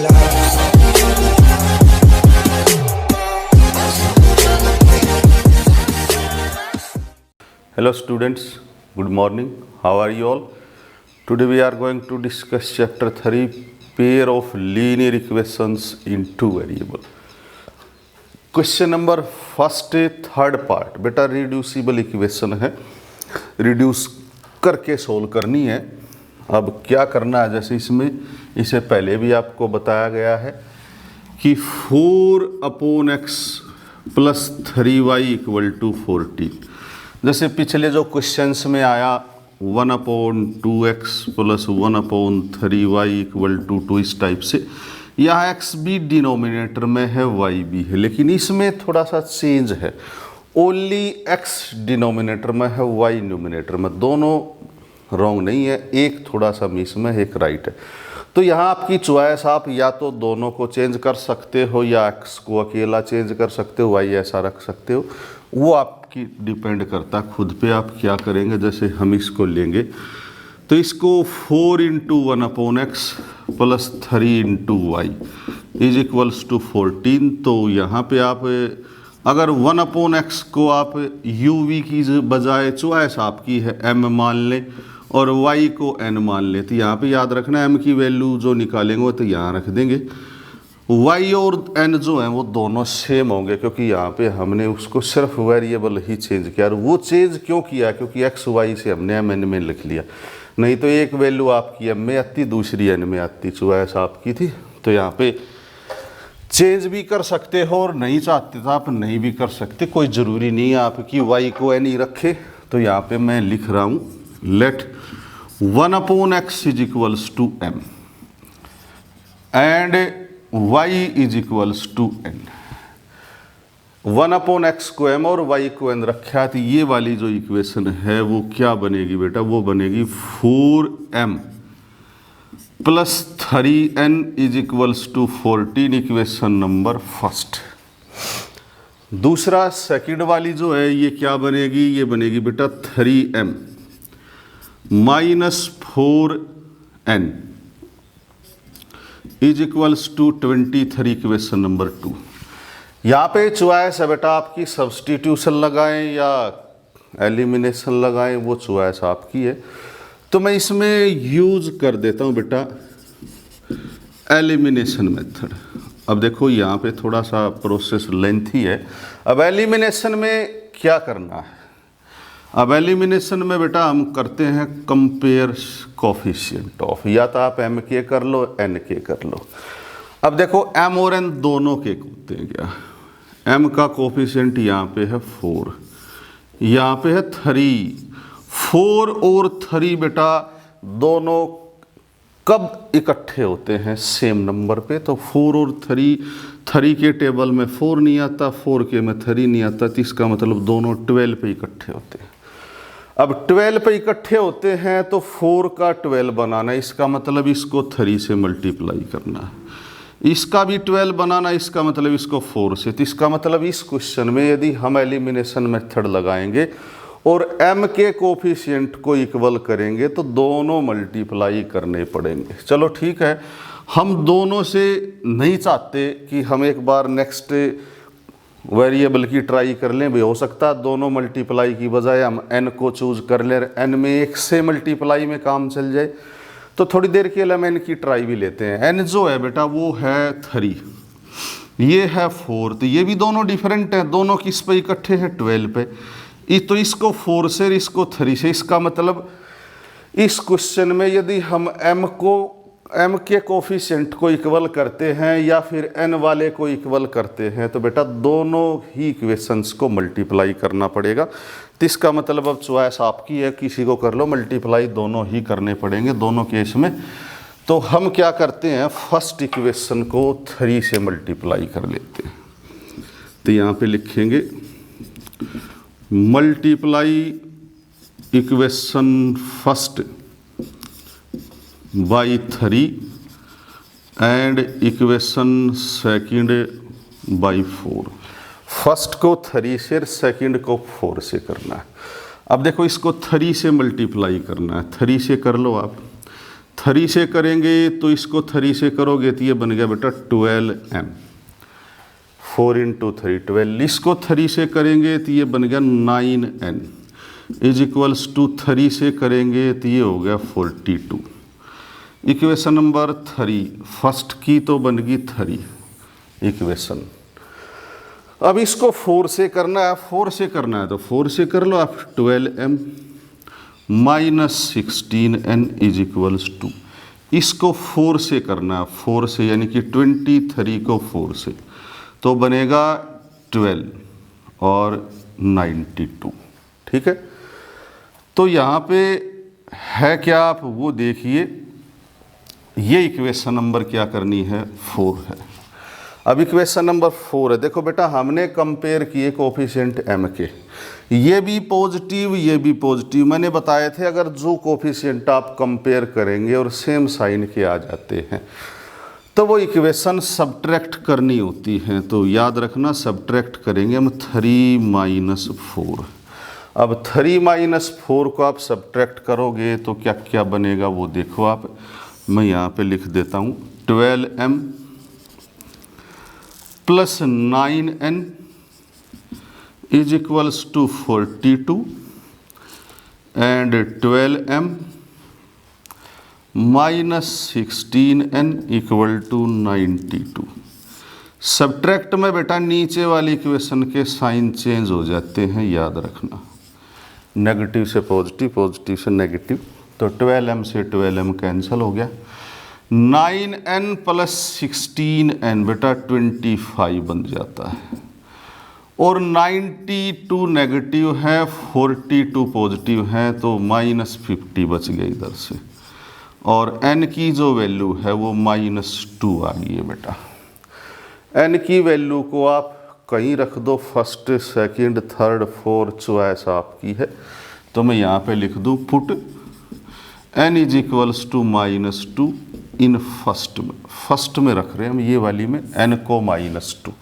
Hello students, good morning. How are you all? Today we are going to discuss chapter 3, pair of linear equations in two variable. Question number first third part बेटा reducible equation है, reduce करके solve करनी है। अब क्या करना है, जैसे इसमें इसे पहले भी आपको बताया गया है कि 4/x plus 3y equal to 14। जैसे पिछले जो क्वेश्चंस में आया 1/2x plus 1/3y equal to 2, इस टाइप से यहाँ x भी डिनोमिनेटर में है, y भी है, लेकिन इसमें थोड़ा सा चेंज है। ओनली x डिनोमिनेटर में है, y न्यूमिनेटर में। दोनों रॉन्ग नहीं है, एक थोड़ा सा मिस में, एक राइट है। तो यहाँ आपकी चॉइस, आप या तो दोनों को चेंज कर सकते हो या x को अकेला चेंज कर सकते हो, y ऐसा रख सकते हो। वो आपकी डिपेंड करता खुद पे, आप क्या करेंगे। जैसे हम इसको लेंगे तो इसको 4 × 1/x plus 3 × y is equals to 14। तो यहाँ पे आप अगर 1/x को आप uv की बजाय चॉइस आपकी है m मान लें और y को n मान लें, तो यहाँ पे याद रखना m की वैल्यू जो निकालेंगे वो तो यहाँ रख देंगे। y और n जो है वो दोनों सेम होंगे, क्योंकि यहाँ पे हमने उसको सिर्फ वेरिएबल ही चेंज किया। और वो चेंज क्यों किया, क्योंकि x y से हमने m n में लिख लिया। नहीं तो एक वैल्यू आपकी m में आती, दूसरी n में आती, चॉइस आपकी थी। तो यहाँ पे चेंज भी कर सकते हो और नहीं चाहते तो आप नहीं भी कर सकते, कोई ज़रूरी नहीं है आपकी y को n ही रखे। तो यहाँ पे मैं लिख रहा हूँ let 1/x is equals to m and y is equals to n। 1/x को m और y को n रखा, तो ये वाली जो इक्वेशन है वो क्या बनेगी बेटा, वो बनेगी 4m plus 3n is equals to 14, equation number first. दूसरा सेकंड वाली जो है ये क्या बनेगी, ये बनेगी बेटा 3m minus 4n is equals to 23, equation number 2। यहाँ पे चॉइस है बेटा आपकी, सब्स्टिट्यूशन लगाएं या एलिमिनेशन लगाएं, वो चॉइस आपकी है। तो मैं इसमें यूज कर देता हूँ बेटा एलिमिनेशन मेथड। अब देखो यहाँ पे थोड़ा सा प्रोसेस लेंथी है। अब एलिमिनेशन में क्या करना है, अब एलिमिनेशन में बेटा हम करते हैं कंपेयर कोफिशिएंट ऑफ, या तो आप m के कर लो n के कर लो। अब देखो m और n दोनों के होते हैं क्या, m का कोफिशिएंट यहाँ पे है 4, यहाँ पे है 3। 4 और 3 बेटा दोनों कब इकट्ठे होते हैं, सेम नंबर पे। तो 4 और 3 के टेबल में 4 नहीं आता, 4 के में 3 नहीं आता, तो इसका मतलब दोनों 12 पे इकट्ठे होते हैं। अब 12 पे इकट्ठे होते हैं तो 4 का 12 बनाना, इसका मतलब इसको 3 से मल्टीप्लाई करना है। इसका भी 12 बनाना, इसका मतलब इसको 4 से। तो इसका मतलब इस क्वेश्चन में यदि हम एलिमिनेशन मेथड लगाएंगे और m के कोफिशिएंट को इक्वल करेंगे तो दोनों मल्टीप्लाई करने पड़ेंगे। चलो ठीक है, हम दोनों से नहीं चाहते कि हम एक बार नेक्स्ट वेरिएबल की ट्राई कर लें, भी हो सकता है दोनों मल्टीप्लाई की बजाय हम n को चूज कर लें, n में एक से मल्टीप्लाई में काम चल जाए। तो थोड़ी देर के लिए हम n की ट्राई भी लेते हैं। n जो है बेटा वो है 3, ये है 4, तो ये भी दोनों डिफरेंट हैं, दोनों किस पे इकट्ठे हैं 12 पे। तो इसको 4 से और इसको 3 से। इसका मतलब इस क्वेश्चन में यदि हम m के कोफिशिएंट को इक्वल करते हैं या फिर n वाले को इक्वल करते हैं, तो बेटा दोनों ही इक्वेशंस को मल्टीप्लाई करना पड़ेगा। तो इसका मतलब अब चॉइस आपकी है, किसी को कर लो, मल्टीप्लाई दोनों ही करने पड़ेंगे दोनों केस में। तो हम क्या करते हैं, फर्स्ट इक्वेशन को 3 से मल्टीप्लाई कर लेते हैं। तो यहाँ पे लिखेंगे multiply equation first by 3 and equation second by 4। First को 3 से, सेकंड को 4 से करना है। अब देखो इसको 3 से मल्टीप्लाई करना है, 3 से कर लो आप। 3 से करेंगे तो इसको 3 से करोगे तो ये बन गया बेटा 12m, 4 × 3 12। इसको 3 से करेंगे तो ये बन गया 9n इज टू 3 से करेंगे तो ये हो गया 42। इक्वेशन नंबर 3 फर्स्ट की तो बन गई 3 इक्वेशन। अब इसको 4 से करना है, 4 से करना है तो 4 से कर लो आप, 12m minus 16n is equals to, इसको 4 से करना है, 4 से यानी कि 23 को 4 से तो बनेगा 12 और 92। ठीक है, तो यहाँ पे है क्या, आप वो देखिए। ये इक्वेशन नंबर क्या करनी है, 4 है। अब इक्वेशन नंबर 4 है, देखो बेटा हमने कंपेयर किए कोफिशिएंट m के, ये भी पॉजिटिव ये भी पॉजिटिव। मैंने बताए थे अगर जो कोफिशिएंट आप कंपेयर करेंगे और सेम साइन के आ जाते हैं तो वो इक्वेशन सब्ट्रैक्ट करनी होती है। तो याद रखना सब्ट्रैक्ट करेंगे हम 3 - 4। अब 3 - 4 को आप सब्ट्रैक्ट करोगे तो क्या क्या बनेगा वो देखो आप, मैं यहाँ पे लिख देता हूँ 12m plus 9n is equals to 42 and 12m minus 16n equal to 92। Subtract में बेटा नीचे वाली इक्वेशन के साइन चेंज हो जाते हैं, याद रखना, नेगेटिव से पॉजिटिव, पॉजिटिव से नेगेटिव, तो 12m से 12m कैंसिल हो गया। 9n प्लस 16n बेटा 25 बन जाता है, और 92 नेगेटिव है 42 पॉजिटिव है तो -50 बच गए इधर से, और n की जो वैल्यू है वो -2 आ गई है बेटा। n की वैल्यू को आप कहीं रख दो, first second third fourth choice आपकी है, तो मैं यहाँ पे लिख दूँ put n is equals to -2 in first में, फर्स्ट में रख रहे हैं हम ये वाली में n को -2,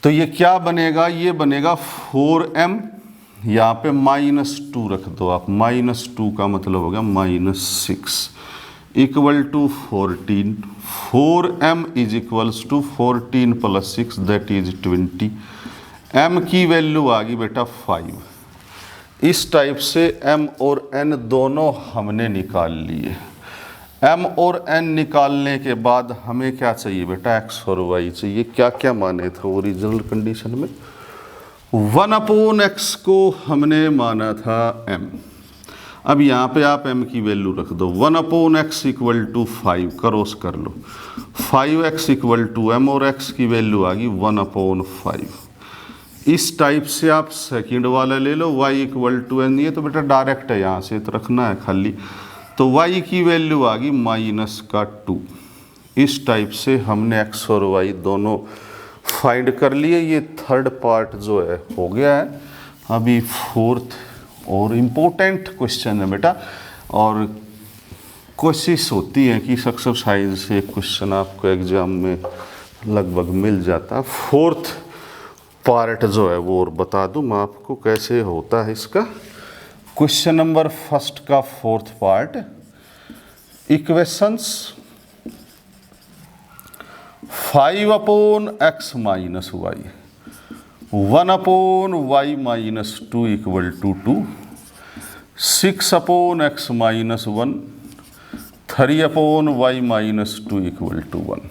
तो ये क्या बनेगा, ये बनेगा 4m, यहाँ पे -2 रख दो आप, -2 का मतलब हो गया -6 equal to 14। 4m is equals to 14 + 6 that is 20। m की वैल्यू आ गई बेटा 5। इस टाइप से m और n दोनों हमने निकाल लिए। m और n निकालने के बाद हमें क्या चाहिए बेटा, x और y चाहिए। क्या क्या माने थे ओरिजिनल कंडीशन में, 1/x को हमने माना था m। अब यहाँ पे आप m की वैल्यू रख दो, 1/x इक्वल टू 5 क्रॉस कर लो, 5x इक्वल टू m और x की वैल्यू आ गई 1/5। इस टाइप से आप सेकंड वाला ले लो, y इक्वल टू n, ये तो बेटा डायरेक्ट है यहाँ से तो रखना है खाली, तो y की वैल्यू आ गई -2। इस टाइप से हमने x और y दोनों फाइंड कर लिए। ये थर्ड पार्ट जो है हो गया है। अभी फोर्थ और इम्पोर्टेंट क्वेश्चन है बेटा, और कोशिश होती है कि एक्सरसाइज से क्वेश्चन आपको एग्जाम में लगभग मिल जाता है। फोर्थ पार्ट जो है वो और बता दूं मैं आपको कैसे होता है इसका। क्वेश्चन नंबर फर्स्ट का fourth part, equations 5/x - y 1/y - 2 equal to 2, 6/x - 1 3/y - 2 equal to 1।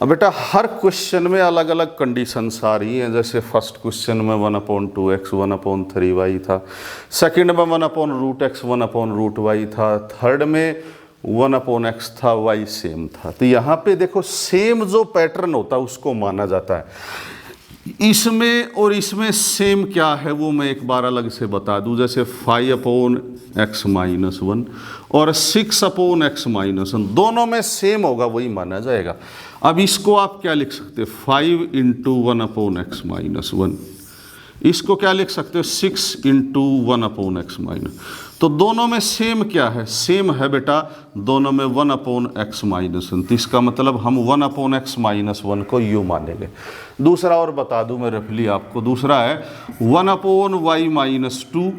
अब बेटा हर क्वेश्चन में अलग अलग कंडीशंस आ रही हैं। जैसे फर्स्ट क्वेश्चन में 1/2x 1/3y था, सेकंड में 1/√x 1/√y था, थर्ड में 1/x था, y सेम था। तो यहाँ पे देखो सेम जो पैटर्न होता है उसको माना जाता है। इसमें और इसमें सेम क्या है वो मैं एक बार अलग से बता दूं। जैसे 5/x - 1 और 6/x - 1 दोनों में सेम होगा, वही माना जाएगा। अब इसको आप क्या लिख सकते हो, 5 × 1/x - 1, इसको क्या लिख सकते हो, 6 × 1/x - 1। तो दोनों में सेम क्या है, सेम है बेटा दोनों में 1/x - 1। तो इसका मतलब हम 1/x - 1 को यूँ मानेंगे। दूसरा और बता दूं मैं रफली आपको, दूसरा है 1/y - 2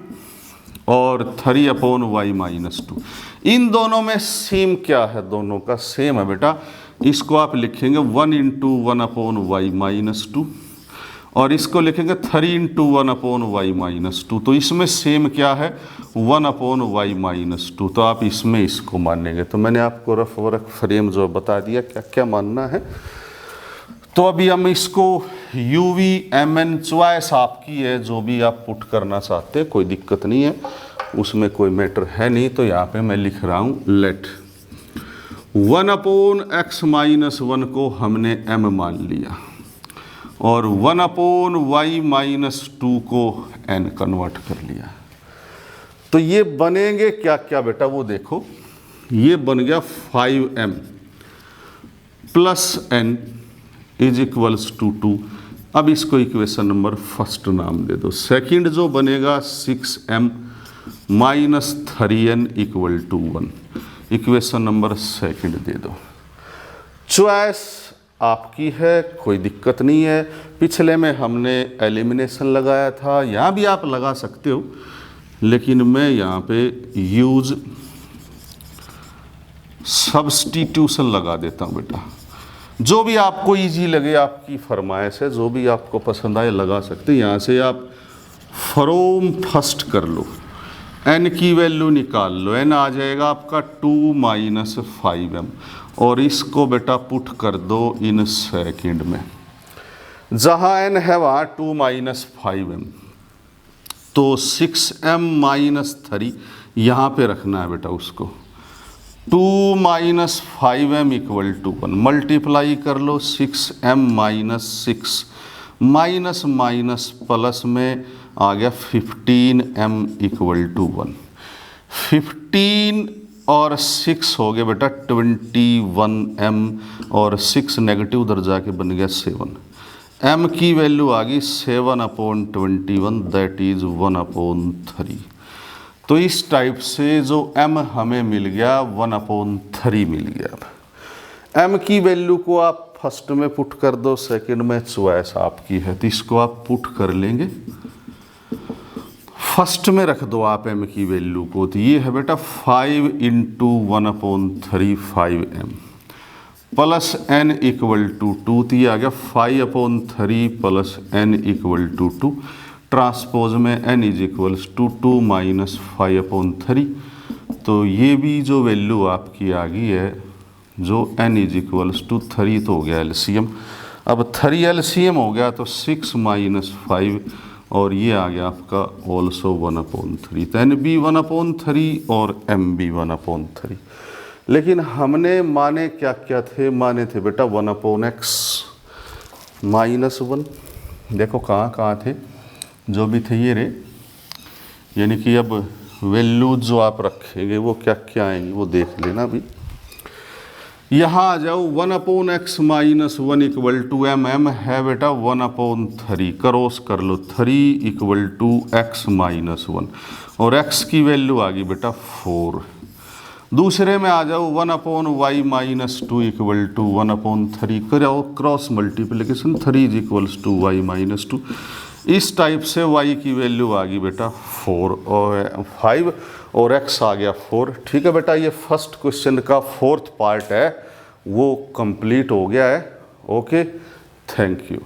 और 3/y-2। इन दोनों में सेम क्या है, दोनों का सेम है बेटा। इसको आप लिखेंगे 1 × 1/y-2 और इसको लिखेंगे 3 × 1/y-2। तो इसमें सेम क्या है, 1/y-2। तो आप इसमें इसको मानेंगे। तो मैंने आपको रफ वर्क फ्रेम जो बता दिया क्या क्या मानना है। तो अभी हम इसको UV-MN चॉइस आपकी है, जो भी आप पुट करना चाहते हैं, कोई दिक्कत नहीं है, उसमें कोई मैटर है नहीं। तो यहाँ पे मैं लिख रहा हूँ लेट 1/x-1 को हमने m मान लिया और 1/y-2 को n कन्वर्ट कर लिया। तो ये बनेंगे क्या क्या बेटा, वो देखो। ये बन गया 5m + n = 2। अब इसको इक्वेशन नंबर फर्स्ट नाम दे दो। सेकंड जो बनेगा 6m - 3n = 1। Equation number second दे दो। चॉइस आपकी है, कोई दिक्कत नहीं है। पिछले में हमने एलिमिनेशन लगाया था, यहाँ भी आप लगा सकते हो, लेकिन मैं यहाँ पे यूज सब्स्टिट्यूशन लगा देता हूँ बेटा। जो भी आपको इजी लगे, आपकी फरमाइश है, जो भी आपको पसंद आए लगा सकते हैं। यहाँ से आप फ्रॉम फर्स्ट कर लो, n की वैल्यू निकाल लो। n आ जाएगा आपका 2 - 5m और इसको बेटा पुट कर दो इन सेकंड में। जहाँ n है वहाँ 2 - 5m, तो 6m - 3 यहाँ पे रखना है बेटा उसको। 2 - 5m = 1। मल्टीप्लाई कर लो 6m - 6 माइनस माइनस प्लस में आ गया 15m = 1। 15 और 6 हो गए बेटा 21m और 6 नेगेटिव उधर जाके बन गया 7। m की वैल्यू आ गई 7/21, दैट इज 1/3। तो इस टाइप से जो m हमें मिल गया 1/3 मिल गया। अब m की वैल्यू को आप फर्स्ट में पुट कर दो, सेकंड में चॉइस आपकी है, तो इसको आप पुट कर लेंगे। फर्स्ट में रख दो आप m की वैल्यू को, तो ये है बेटा 5 × 1/3 5m प्लस n = 2। तो ये आ गया 5/3 प्लस n = 2। ट्रांसपोज में n = 2 - 5/3। तो ये भी जो वैल्यू आपकी आ गई है, जो n = 3, तो हो गया LCM। अब 3 LCM हो गया तो 6 - 5 और ये आ गया आपका ऑल्सो 1/3। तो n भी 1/3 और m भी 1/3। लेकिन हमने माने क्या क्या थे, माने थे बेटा 1/x -1। देखो कहाँ कहाँ थे, जो भी थे ये रे। यानी कि अब वैल्यू जो आप रखेंगे वो क्या क्या आएंगी वो देख लेना भी। यहाँ आ जाओ 1/x - 1 = m है बेटा 1/3। क्रॉस कर लो 3 = x - 1 और x की वैल्यू आ गई बेटा 4। दूसरे में आ जाओ 1/y-2 = 1/3। कराओ क्रॉस मल्टीप्लिकेशन 3 = y-2। इस टाइप से y की वैल्यू आ गई बेटा 4 और 5 और x आ गया 4। ठीक है बेटा, ये फर्स्ट क्वेश्चन का 4th पार्ट है, वो कंप्लीट हो गया है। Okay, thank you.